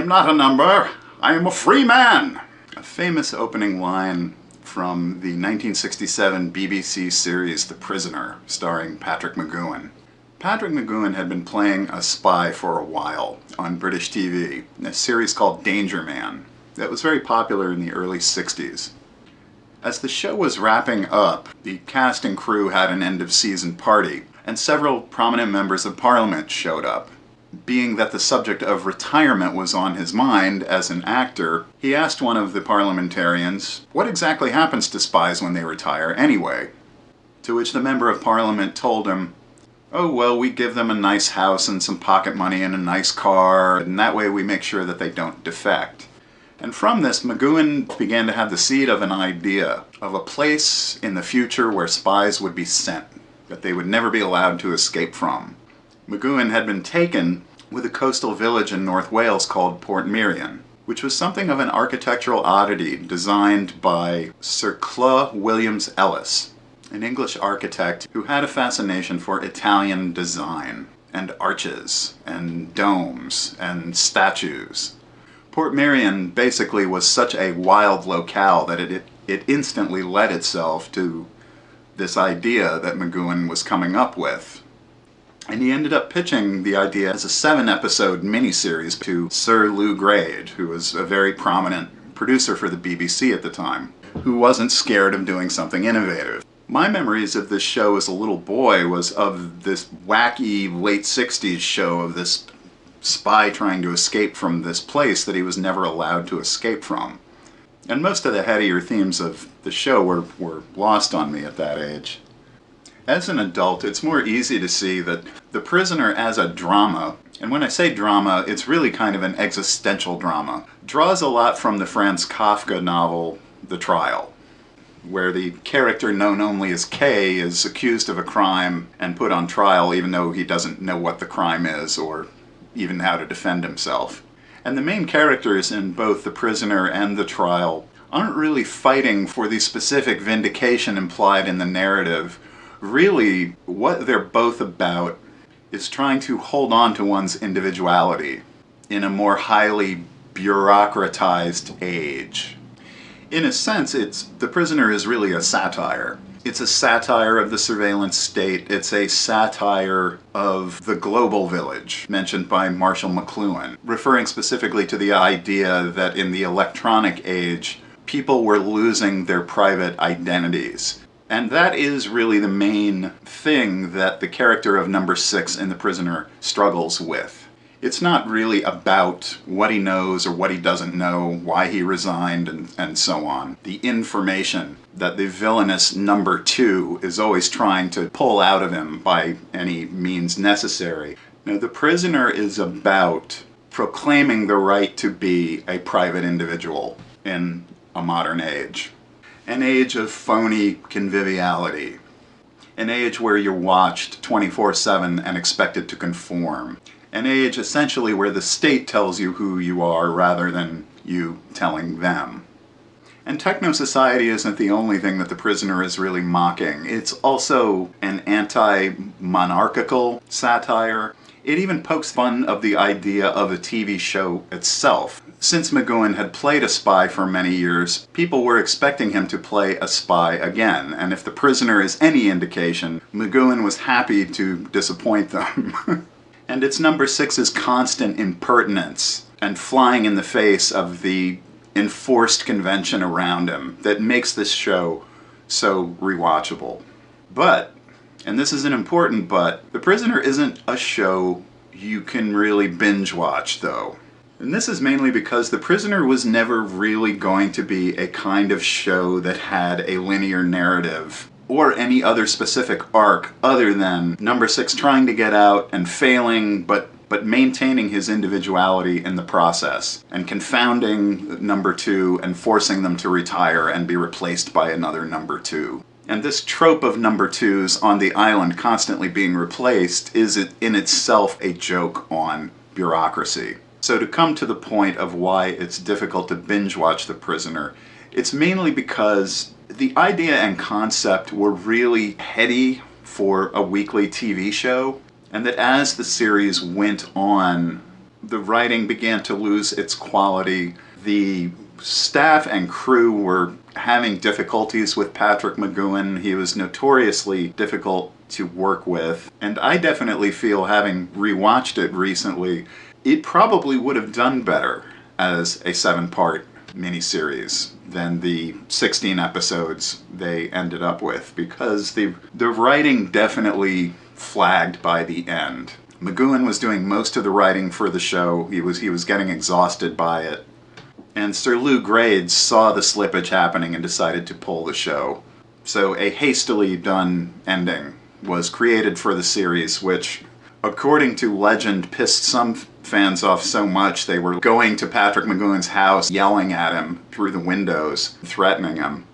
am not a number, I am a free man. A famous opening line from the 1967 BBC series The Prisoner, starring Patrick McGoohan. Patrick McGoohan had been playing a spy for a while on British TV, in a series called Danger Man that was very popular in the early 60s. As the show was wrapping up, the cast and crew had an end-of-season party, and several prominent members of Parliament showed up. Being that the subject of retirement was on his mind as an actor, he asked one of the parliamentarians, what exactly happens to spies when they retire anyway? To which the Member of Parliament told him, oh, well, we give them a nice house and some pocket money and a nice car, and that way we make sure that they don't defect. And from this, McGoohan began to have the seed of an idea of a place in the future where spies would be sent, that they would never be allowed to escape from. McGoohan had been taken with a coastal village in North Wales called Port Merion, which was something of an architectural oddity designed by Sir Clew Williams Ellis, an English architect who had a fascination for Italian design, and arches, and domes, and statues. Port Merion basically was such a wild locale that it instantly led itself to this idea that McGoohan was coming up with. And he ended up pitching the idea as a 7-episode miniseries to Sir Lew Grade, who was a very prominent producer for the BBC at the time, who wasn't scared of doing something innovative. My memories of this show as a little boy was of this wacky late 60s show of this spy trying to escape from this place that he was never allowed to escape from. And most of the headier themes of the show were lost on me at that age. As an adult, it's more easy to see that The Prisoner as a drama, and when I say drama, it's really kind of an existential drama, draws a lot from the Franz Kafka novel The Trial, where the character known only as K is accused of a crime and put on trial even though he doesn't know what the crime is or even how to defend himself. And the main characters in both The Prisoner and The Trial aren't really fighting for the specific vindication implied in the narrative. Really, what they're both about is trying to hold on to one's individuality in a more highly bureaucratized age. In a sense, The Prisoner is really a satire. It's a satire of the surveillance state. It's a satire of the global village, mentioned by Marshall McLuhan, referring specifically to the idea that in the electronic age, people were losing their private identities. And that is really the main thing that the character of Number 6 in The Prisoner struggles with. It's not really about what he knows or what he doesn't know, why he resigned, and so on. The information that the villainous Number 2 is always trying to pull out of him by any means necessary. Now, The Prisoner is about proclaiming the right to be a private individual in a modern age. An age of phony conviviality. An age where you're watched 24/7 and expected to conform. An age essentially where the state tells you who you are rather than you telling them. And techno-society isn't the only thing that The Prisoner is really mocking. It's also an anti-monarchical satire. It even pokes fun of the idea of a TV show itself. Since McGoohan had played a spy for many years, people were expecting him to play a spy again, and if The Prisoner is any indication, McGoohan was happy to disappoint them. And it's Number 6's constant impertinence and flying in the face of the enforced convention around him that makes this show so rewatchable. But, and this is an important but, The Prisoner isn't a show you can really binge watch, though. And this is mainly because The Prisoner was never really going to be a kind of show that had a linear narrative or any other specific arc other than Number 6 trying to get out and failing, but maintaining his individuality in the process, and confounding Number 2 and forcing them to retire and be replaced by another Number 2. And this trope of Number 2s on the island constantly being replaced is in itself a joke on bureaucracy. So to come to the point of why it's difficult to binge watch The Prisoner, it's mainly because the idea and concept were really heady for a weekly TV show, and that as the series went on, the writing began to lose its quality. The staff and crew were having difficulties with Patrick McGoohan. He was notoriously difficult to work with. And I definitely feel, having rewatched it recently, it probably would have done better as a 7-part miniseries than the 16 episodes they ended up with, because the writing definitely flagged by the end. McGoohan was doing most of the writing for the show. He was getting exhausted by it. And Sir Lew Grade saw the slippage happening and decided to pull the show. So a hastily done ending was created for the series, which, according to legend, pissed some fans off so much they were going to Patrick McGoohan's house, yelling at him through the windows, threatening him.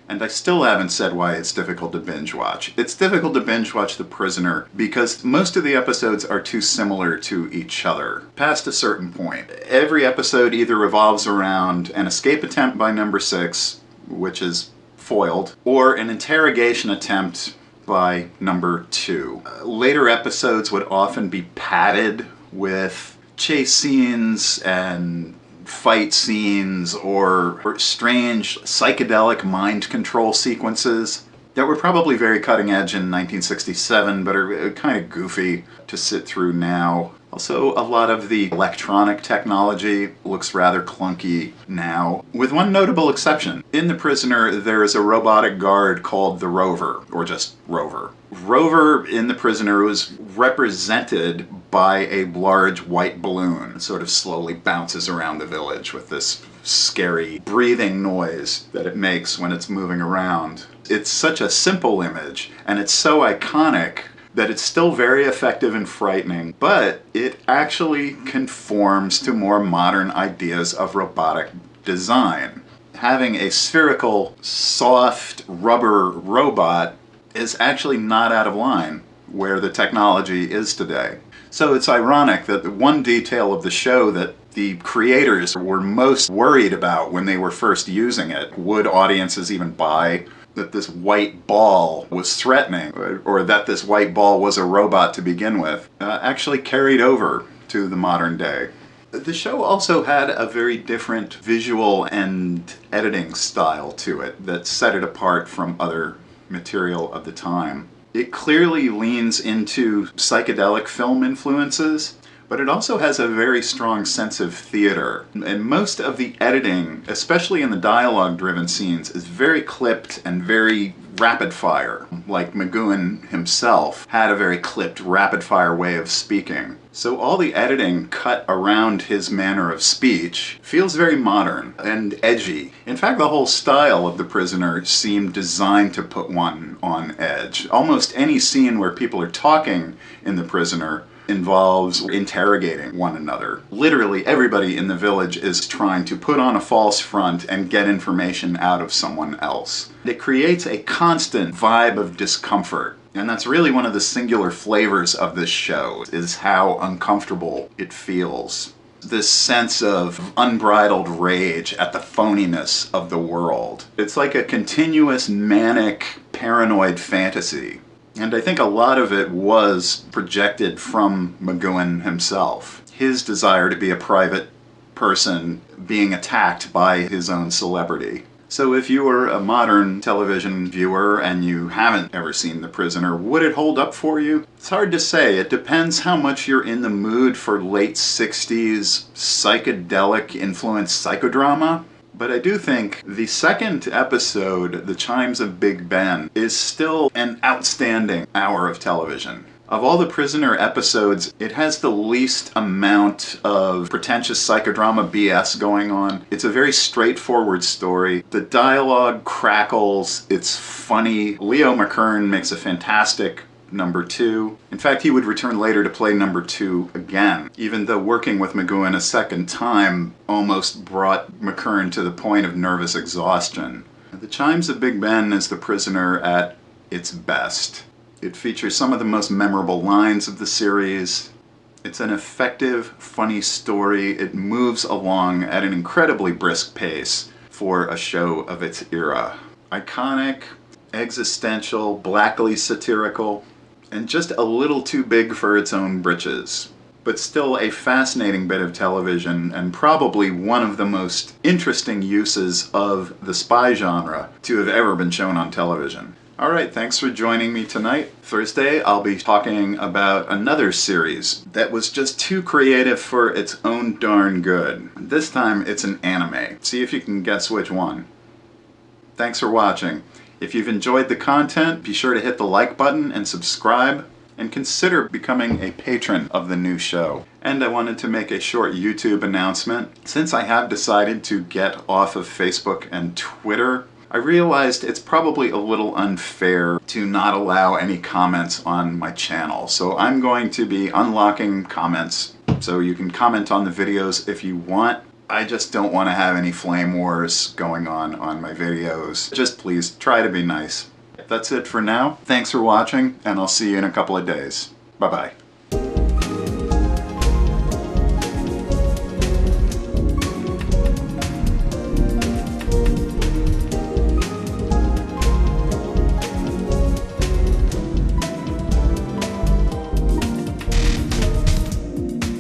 And I still haven't said why it's difficult to binge watch. It's difficult to binge watch The Prisoner because most of the episodes are too similar to each other, past a certain point. Every episode either revolves around an escape attempt by number 6, which is foiled, or an interrogation attempt by number 2. Later episodes would often be padded with chase scenes and fight scenes or strange psychedelic mind control sequences that were probably very cutting edge in 1967 but are kind of goofy to sit through now. Also, a lot of the electronic technology looks rather clunky now, with one notable exception. In The Prisoner, there is a robotic guard called the Rover, or just Rover. Rover in The Prisoner was represented by a large white balloon. It sort of slowly bounces around the village with this scary breathing noise that it makes when it's moving around. It's such a simple image, and it's so iconic that it's still very effective and frightening, but it actually conforms to more modern ideas of robotic design. Having a spherical, soft rubber robot is actually not out of line where the technology is today. So it's ironic that the one detail of the show that the creators were most worried about when they were first using it, would audiences even buy that this white ball was threatening, or that this white ball was a robot to begin with, actually carried over to the modern day. The show also had a very different visual and editing style to it that set it apart from other material of the time. It clearly leans into psychedelic film influences, but it also has a very strong sense of theater. And most of the editing, especially in the dialogue-driven scenes, is very clipped and very rapid-fire. Like McGoohan himself had a very clipped, rapid-fire way of speaking. So all the editing cut around his manner of speech feels very modern and edgy. In fact, the whole style of The Prisoner seemed designed to put one on edge. Almost any scene where people are talking in The Prisoner involves interrogating one another. Literally everybody in the village is trying to put on a false front and get information out of someone else. It creates a constant vibe of discomfort, and that's really one of the singular flavors of this show, is how uncomfortable it feels. This sense of unbridled rage at the phoniness of the world. It's like a continuous manic, paranoid fantasy. And I think a lot of it was projected from McGoohan himself. His desire to be a private person being attacked by his own celebrity. So if you were a modern television viewer and you haven't ever seen The Prisoner, would it hold up for you? It's hard to say. It depends how much you're in the mood for late 60s psychedelic influenced psychodrama. But I do think the second episode, The Chimes of Big Ben, is still an outstanding hour of television. Of all the Prisoner episodes, it has the least amount of pretentious psychodrama BS going on. It's a very straightforward story. The dialogue crackles, it's funny. Leo McKern makes a fantastic number 2. In fact, he would return later to play number 2 again, even though working with McGoohan a second time almost brought McKern to the point of nervous exhaustion. The Chimes of Big Ben is The Prisoner at its best. It features some of the most memorable lines of the series. It's an effective, funny story. It moves along at an incredibly brisk pace for a show of its era. Iconic, existential, blackly satirical, and just a little too big for its own britches. but still a fascinating bit of television and probably one of the most interesting uses of the spy genre to have ever been shown on television. Alright, thanks for joining me tonight. Thursday, I'll be talking about another series that was just too creative for its own darn good. This time, it's an anime. See if you can guess which one. Thanks for watching. If you've enjoyed the content, be sure to hit the like button and subscribe, and consider becoming a patron of the new show. And I wanted to make a short YouTube announcement. Since I have decided to get off of Facebook and Twitter, I realized it's probably a little unfair to not allow any comments on my channel. So I'm going to be unlocking comments, so you can comment on the videos if you want. I just don't want to have any flame wars going on my videos. Just please try to be nice. That's it for now. Thanks for watching, and I'll see you in a couple of days. Bye-bye.